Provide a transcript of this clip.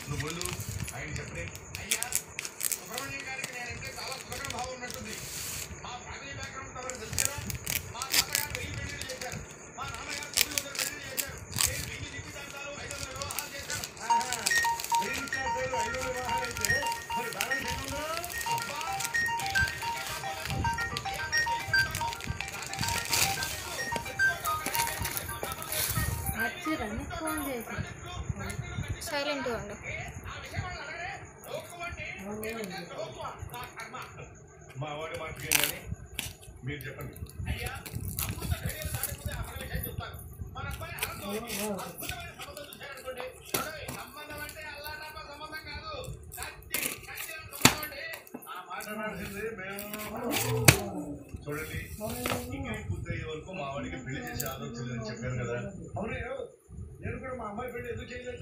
నువ్వు ముందు ఆయన చెప్పండి. అయ్యా సుబ్రహ్మణ్యం గారికి నేనంటే చాలా సులభ భావం ఉన్నట్టుంది. మా ఫ్యామిలీ బ్యాక్గ్రౌండ్ తమకు తెలుసు కదా. మా తాతగారు 1000 పెళ్లిళ్ళు చేశారు. మా నాన్నగారు 900 పెళ్లిళ్ళు చేశారు. నేను 1000 జీవితాంతాలు 500 వివాహాలు చేశాను. 1000 జీవితాంతాలు 500 వివాహాలు అయితే మరి బ్యాలెన్స్ ఎన్నుందో? అబ్బా ఫోన్ చేసి సైలెంట్ ఉండు. మా వాడి మాటకి కానీ మీరు చెప్పండి. అయ్యా అమృత ఘడియలు దాటకపోతే ఆ విషయం చెప్తాను. మన అబ్బాయి అద్భుతమైన సంబంధం చూశారనుకోండి. సంబంధం అంటే అల్లాటప్ప సంబంధం కాదు, కత్తి సంబంధం అండి. ఆ మాట్లాడాల్సింది మేము చూడండి. డిగ్రీ పూర్తయ్యే వరకు మా వాడికి పెళ్లి చేసే ఆలోచన చెప్పాను కదా. అవును, నేను కూడా మా అమ్మాయి పెళ్లి ఎందుకు చేయలేదు.